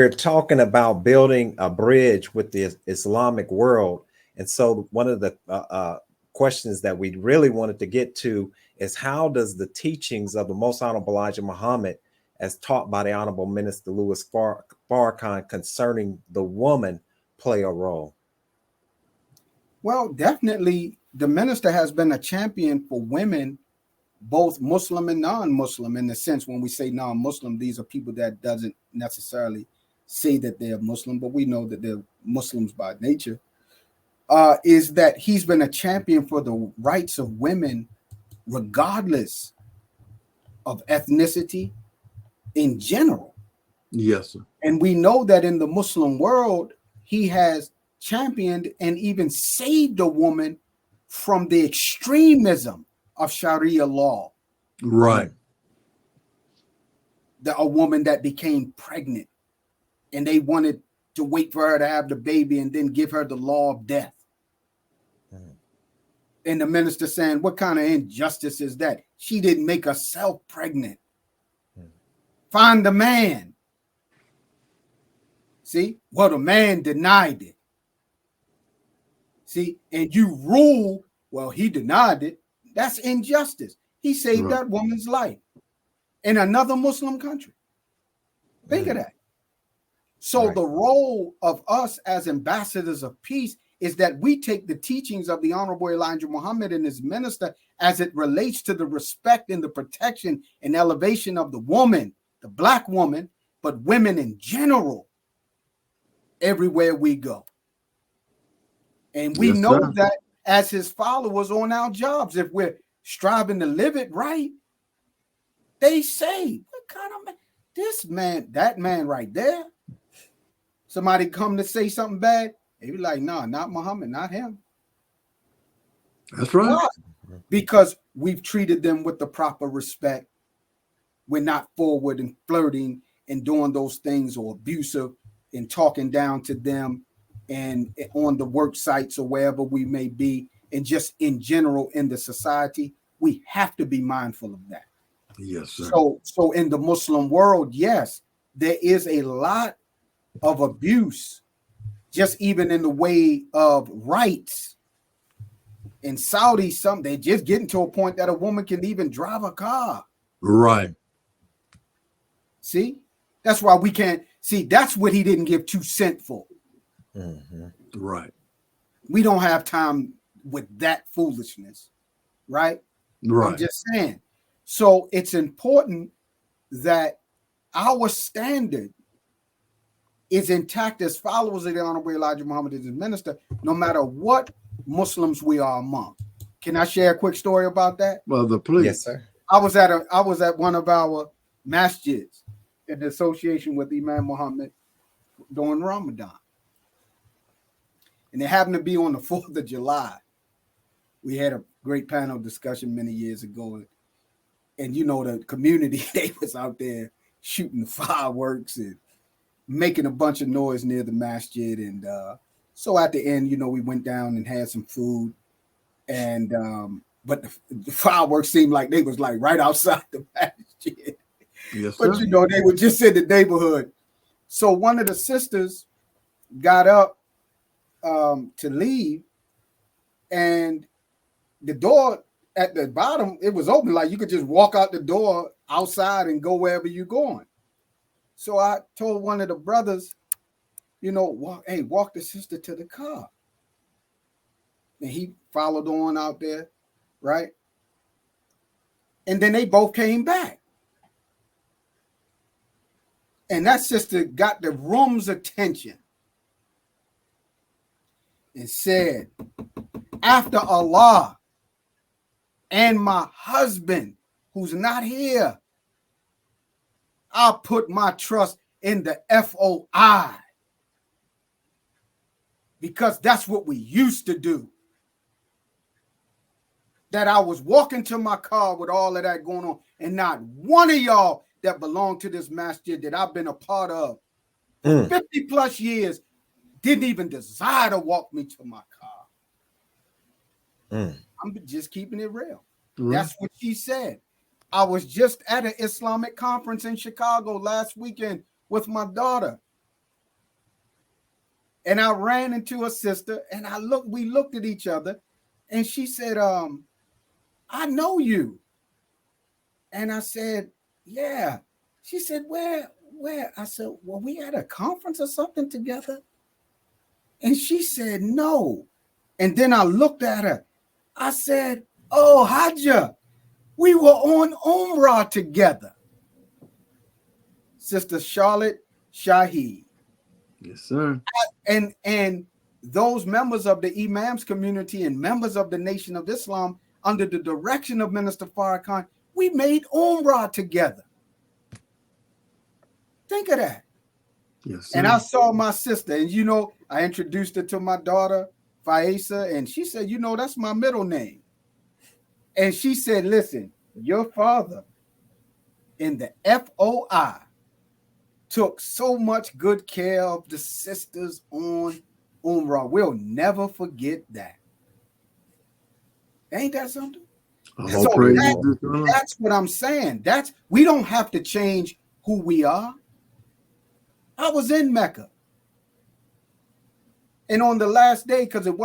we're talking about building a bridge with the Islamic world. And so one of the questions that we really wanted to get to is, how does the teachings of the Most Honorable Elijah Muhammad, as taught by the Honorable Minister Louis Farrakhan concerning the woman, play a role? Well, definitely the minister has been a champion for women, both Muslim and non-Muslim, in the sense when we say non-Muslim, these are people that doesn't necessarily say that they're Muslim, but we know that they're Muslims by nature. Is that he's been a champion for the rights of women, regardless of ethnicity in general. Yes, sir. And we know that in the Muslim world, he has championed and even saved a woman from the extremism of Sharia law. Right. A woman that became pregnant and they wanted to wait for her to have the baby and then give her the law of death. And the minister saying, what kind of injustice is that? She didn't make herself pregnant. Find the man. See? Well, the man denied it. See? And you rule, well, he denied it. That's injustice. He saved that woman's life in another Muslim country. Think of that. So the role of us as ambassadors of peace is that we take the teachings of the Honorable Elijah Muhammad and his minister as it relates to the respect and the protection and elevation of the woman, the Black woman, but women in general, everywhere we go. And we know that as his followers on our jobs, if we're striving to live it right, they say, what kind of man? This man, that man right there. Somebody come to say something bad, they be like, no, not Muhammad, not him. That's right. Why? Because we've treated them with the proper respect. We're not forward and flirting and doing those things, or abusive and talking down to them and on the work sites or wherever we may be, and just in general in the society. We have to be mindful of that. Yes, sir. So in the Muslim world, yes, there is a lot of abuse, just even in the way of rights. In Saudi, they're just getting to a point that a woman can even drive a car. Right. See, that's why we can't see. That's what he didn't give 2 cents for. Right. We don't have time with that foolishness, right? Right. I'm just saying. So it's important that our standard is intact as followers of the Honorable Elijah Muhammad as his minister, no matter what Muslims we are among. Can I share a quick story about that? Well, please. Yes, sir. I was at one of our masjids in association with Imam Muhammad during Ramadan. And it happened to be on the 4th of July. We had a great panel discussion many years ago. And you know, the community, they was out there shooting fireworks and making a bunch of noise near the masjid. And so at the end, you know, we went down and had some food. And but the fireworks seemed like they was like right outside the masjid. Yes, but sir. you know, they were just in the neighborhood. So one of the sisters got up to leave, and the door at the bottom, it was open, like you could just walk out the door outside and go wherever you're going. So I told one of the brothers, you know, walk the sister to the car. And he followed on out there, right? And then they both came back. And that sister got the room's attention and said, after Allah and my husband, who's not here, I put my trust in the FOI, because that's what we used to do. That I was walking to my car with all of that going on, and not one of y'all that belong to this masjid that I've been a part of for 50 plus years didn't even desire to walk me to my car. I'm just keeping it real. That's what she said. I was just at an Islamic conference in Chicago last weekend with my daughter, And I ran into a sister, and we looked at each other, and she said, I know you. And I said, yeah. She said, where? I said, well, we had a conference or something together. And she said, no. And then I looked at her. I said, oh, Hajja, we were on Umrah together. Sister Charlotte Shaheed. Yes, sir. And those members of the Imams community and members of the Nation of Islam, under the direction of Minister Farrakhan, we made Umrah together. Think of that. Yes, sir. And I saw my sister, and you know, I introduced her to my daughter, Faisa, and she said, you know, that's my middle name. And she said, listen, your father in the FOI took so much good care of the sisters on Umrah. We'll never forget that. Ain't that something? So that's what I'm saying. We don't have to change who we are. I was in Mecca. And on the last day, because it was